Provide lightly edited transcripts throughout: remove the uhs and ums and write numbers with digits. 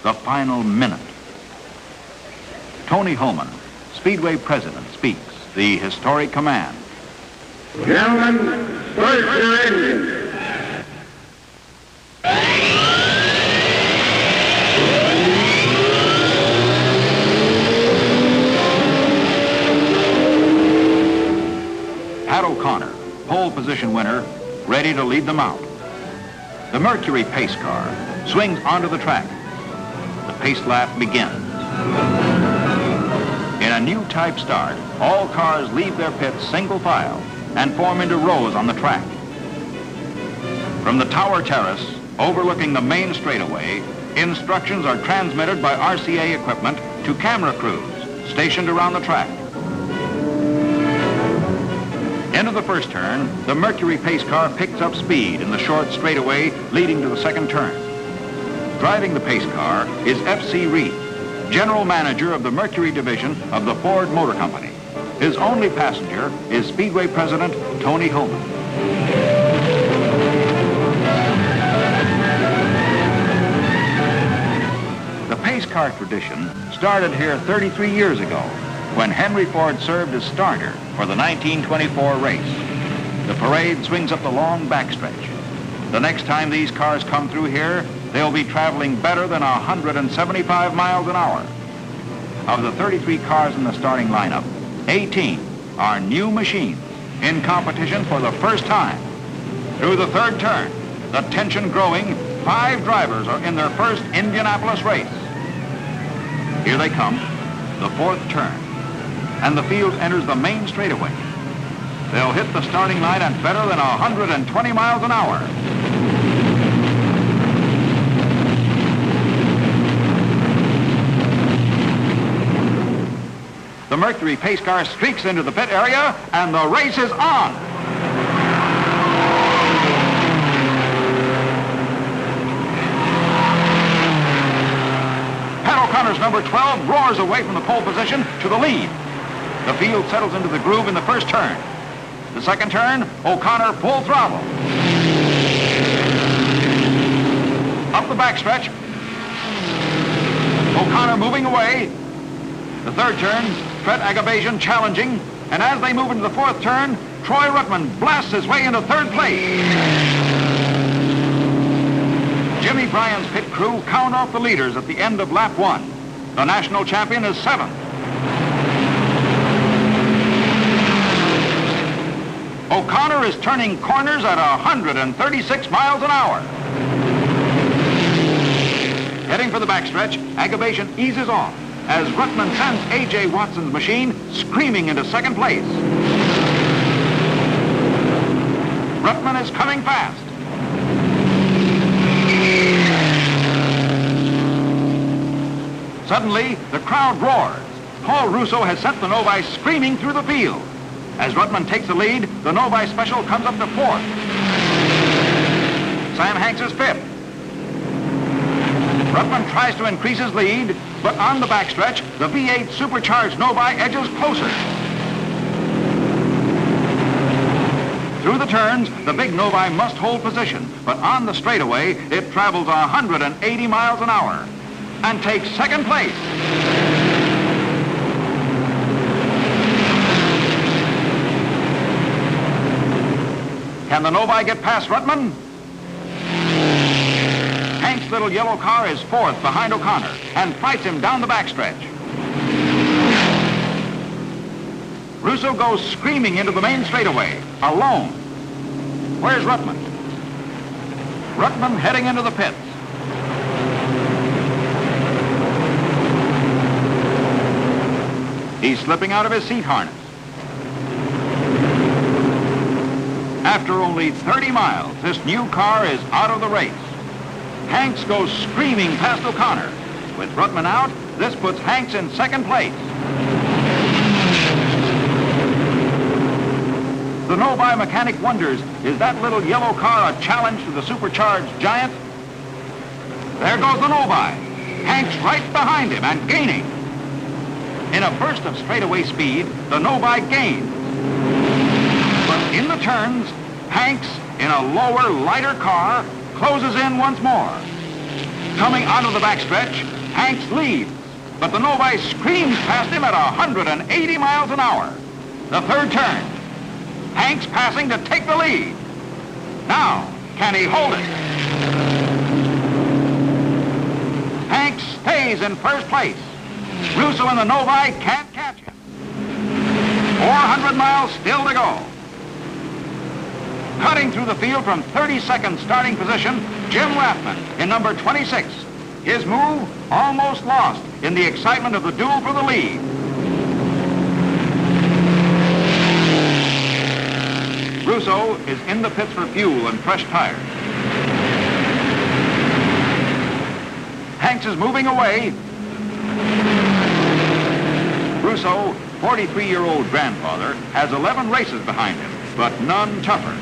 The final minute. Tony Holman, Speedway president, speaks the historic command. Gentlemen, start your engines. Pat O'Connor, pole position winner, ready to lead them out. The Mercury pace car swings onto the track. The pace lap begins. In a new type start, all cars leave their pits single file and form into rows on the track. From the tower terrace overlooking the main straightaway, instructions are transmitted by RCA equipment to camera crews stationed around the track. Into the first turn, the Mercury pace car picks up speed in the short straightaway leading to the second turn. Driving the pace car is F.C. Reed, general manager of the Mercury division of the Ford Motor Company. His only passenger is Speedway president Tony Holman. The pace car tradition started here 33 years ago when Henry Ford served as starter for the 1924 race. The parade swings up the long backstretch. The next time these cars come through here, they'll be traveling better than 175 miles an hour. Of the 33 cars in the starting lineup, 18 are new machines in competition for the first time. Through the third turn, the tension growing, 5 drivers are in their first Indianapolis race. Here they come, the fourth turn, and the field enters the main straightaway. They'll hit the starting line at better than 120 miles an hour. The Mercury pace car streaks into the pit area, and the race is on. Pat O'Connor's number 12 roars away from the pole position to the lead. The field settles into the groove in the first turn. The second turn, O'Connor full throttle. Up the backstretch. O'Connor moving away. The third turn, Fred Agabasian challenging, and as they move into the fourth turn, Troy Ruttman blasts his way into third place. Jimmy Bryan's pit crew count off the leaders at the end of lap 1. The national champion is 7th. O'Connor is turning corners at 136 miles an hour. Heading for the backstretch, Agabasian eases off as Ruttman sends A.J. Watson's machine screaming into second place. Ruttman is coming fast. Suddenly, the crowd roars. Paul Russo has sent the Novi screaming through the field. As Ruttman takes the lead, the Novi Special comes up to 4th. Sam Hanks is 5th. Ruttman tries to increase his lead, but on the backstretch, the V8 supercharged Novi edges closer. Through the turns, the big Novi must hold position, but on the straightaway, it travels 180 miles an hour and takes second place. Can the Novi get past Ruttman? Hank's little yellow car is 4th behind O'Connor and fights him down the backstretch. Russo goes screaming into the main straightaway, alone. Where's Ruttman? Ruttman heading into the pits. He's slipping out of his seat harness. After only 30 miles, this new car is out of the race. Hanks goes screaming past O'Connor. With Ruttman out, this puts Hanks in second place. The Novi mechanic wonders, is that little yellow car a challenge to the supercharged giant? There goes the Novi. Hanks right behind him and gaining. In a burst of straightaway speed, the Novi gains. But in the turns, Hanks, in a lower, lighter car, closes in once more. Coming onto the backstretch, Hanks leads, but the Novi screams past him at 180 miles an hour. The third turn. Hanks passing to take the lead. Now, can he hold it? Hanks stays in first place. Russo and the Novi can't catch him. 400 miles still to go. Cutting through the field from 32nd starting position, Jim Rathman in number 26. His move almost lost in the excitement of the duel for the lead. Russo is in the pits for fuel and fresh tires. Hanks is moving away. Russo, 43-year-old grandfather, has 11 races behind him, but none tougher.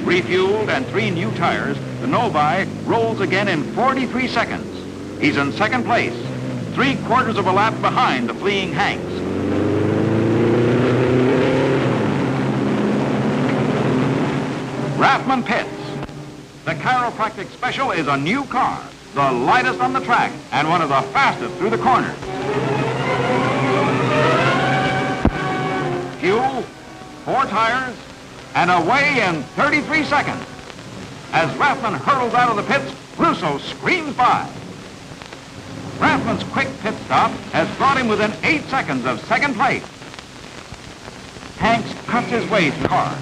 Refueled and 3 new tires, the Novi rolls again in 43 seconds. He's in second place, 3/4 of a lap behind the fleeing Hanks. Rathman pits. The chiropractic special is a new car, the lightest on the track and one of the fastest through the corners. Fuel, 4 tires, and away in 33 seconds. As Rathman hurtles out of the pits, Russo screams by. Rathman's quick pit stop has brought him within 8 seconds of second place. Hanks cuts his way through the car,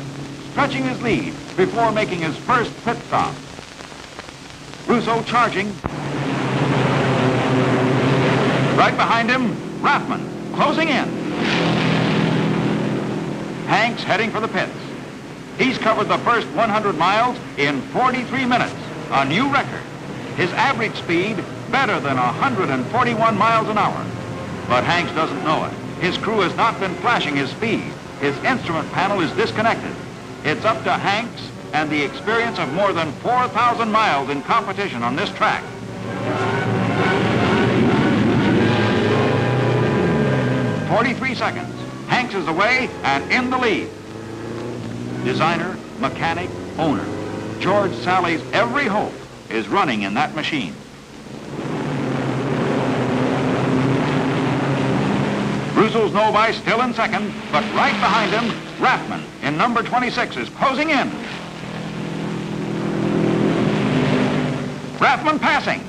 stretching his lead before making his first pit stop. Russo charging. Right behind him, Rathman closing in. Hanks heading for the pits. He's covered the first 100 miles in 43 minutes, a new record. His average speed better than 141 miles an hour. But Hanks doesn't know it. His crew has not been flashing his speed. His instrument panel is disconnected. It's up to Hanks and the experience of more than 4,000 miles in competition on this track. "43 seconds. Hanks is away and in the lead. Designer, mechanic, owner, George Sally's every hope is running in that machine. Russo's Novi still in second, but right behind him, Rathman in number 26 is closing in. Rathman passing.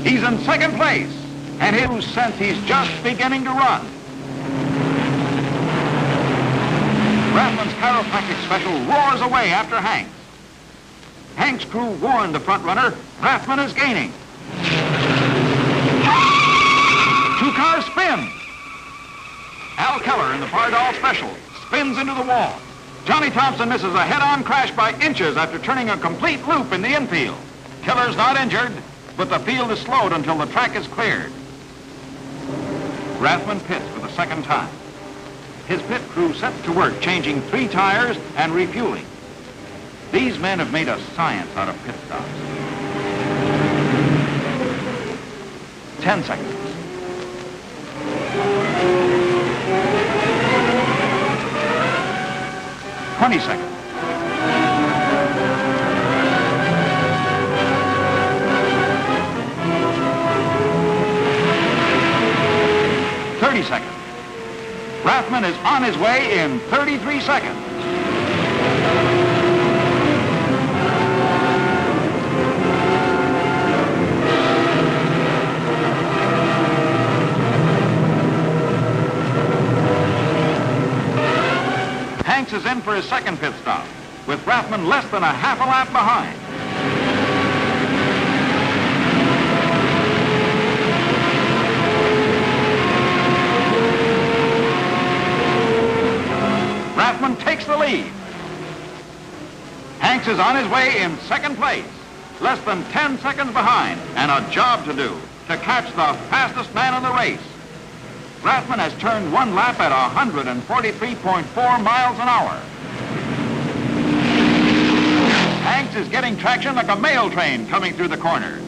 He's in second place, and he'll sense he's just beginning to run. Rathman's chiropractic special roars away after Hanks. Hanks' crew warned the front runner, Rathman is gaining. 2 cars spin. Al Keller in the Pardal Special spins into the wall. Johnny Thompson misses a head-on crash by inches after turning a complete loop in the infield. Keller's not injured, but the field is slowed until the track is cleared. Rathman pits for the second time. His pit crew sets to work changing 3 tires and refueling. These men have made a science out of pit stops. 10 seconds. 20 seconds. 30 seconds. Rathman is on his way in 33 seconds. Hanks is in for his second pit stop, with Rathman less than a half a lap behind. Rathman takes the lead. Hanks is on his way in second place, less than 10 seconds behind, and a job to do to catch the fastest man in the race. Rathman has turned 1 lap at 143.4 miles an hour. Hanks is getting traction like a mail train coming through the corners.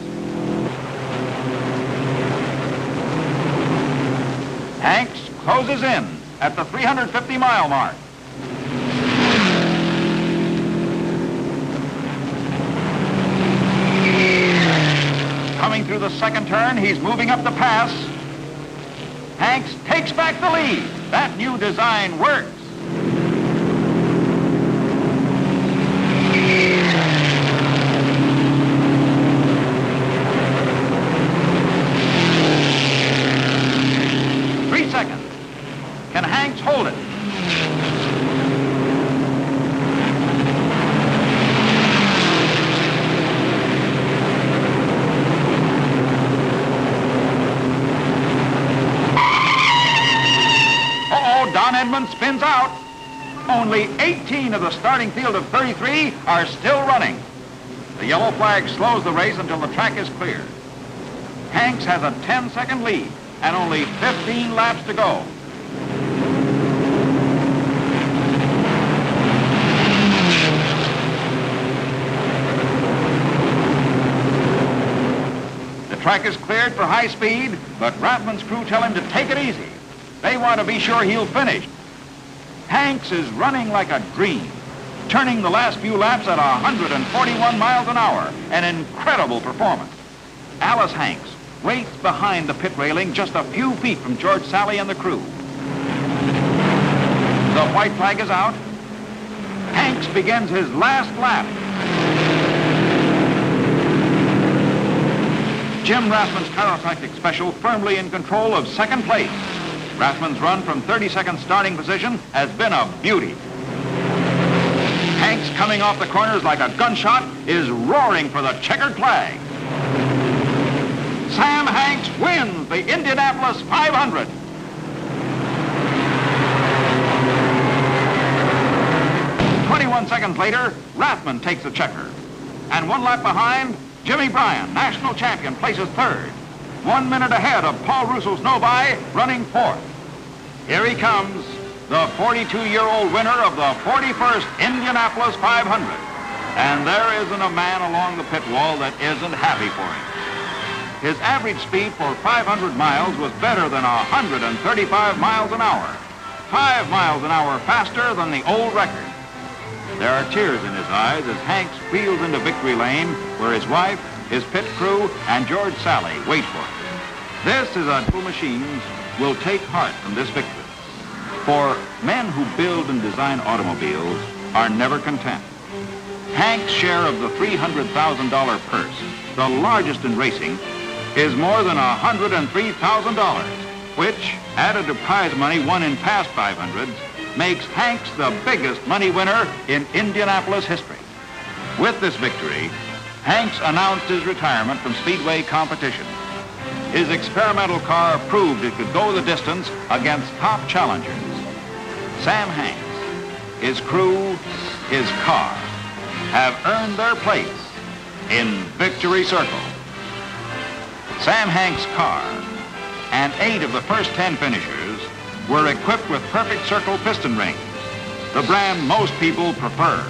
Hanks closes in at the 350-mile mark. Coming through the second turn, he's moving up the pass. Hanks takes back the lead. That new design works. Can Hanks hold it? Uh-oh, Don Edmond spins out. Only 18 of the starting field of 33 are still running. The yellow flag slows the race until the track is clear. Hanks has a 10-second lead and only 15 laps to go. The track is cleared for high speed, but Rathman's crew tell him to take it easy. They want to be sure he'll finish. Hanks is running like a dream, turning the last few laps at 141 miles an hour, an incredible performance. Alice Hanks waits behind the pit railing just a few feet from George Sally and the crew. The white flag is out. Hanks begins his last lap. Jim Rathman's chiropractic special firmly in control of second place. Rathman's run from 32nd starting position has been a beauty. Hanks, coming off the corners like a gunshot, is roaring for the checkered flag. Sam Hanks wins the Indianapolis 500. Seconds later, Rathman takes the checker. And 1 lap behind, Jimmy Bryan, national champion, places third. 1 minute ahead of Paul Russo's Novi, running fourth. Here he comes, the 42-year-old winner of the 41st Indianapolis 500. And there isn't a man along the pit wall that isn't happy for him. His average speed for 500 miles was better than 135 miles an hour. 5 miles an hour faster than the old record. There are tears in his eyes as Hanks wheels into victory lane where his wife, his pit crew, and George Sally wait for him. This is a Duel machines will take heart from this victory. For men who build and design automobiles are never content. Hank's share of the $300,000 purse, the largest in racing, is more than $103,000, which, added to prize money won in past 500s, makes Hanks the biggest money winner in Indianapolis history. With this victory, Hanks announced his retirement from speedway competition. His experimental car proved it could go the distance against top challengers. Sam Hanks, his crew, his car, have earned their place in Victory Circle. Sam Hanks' car and 8 of the first 10 finishers were equipped with perfect circle piston rings, the brand most people prefer.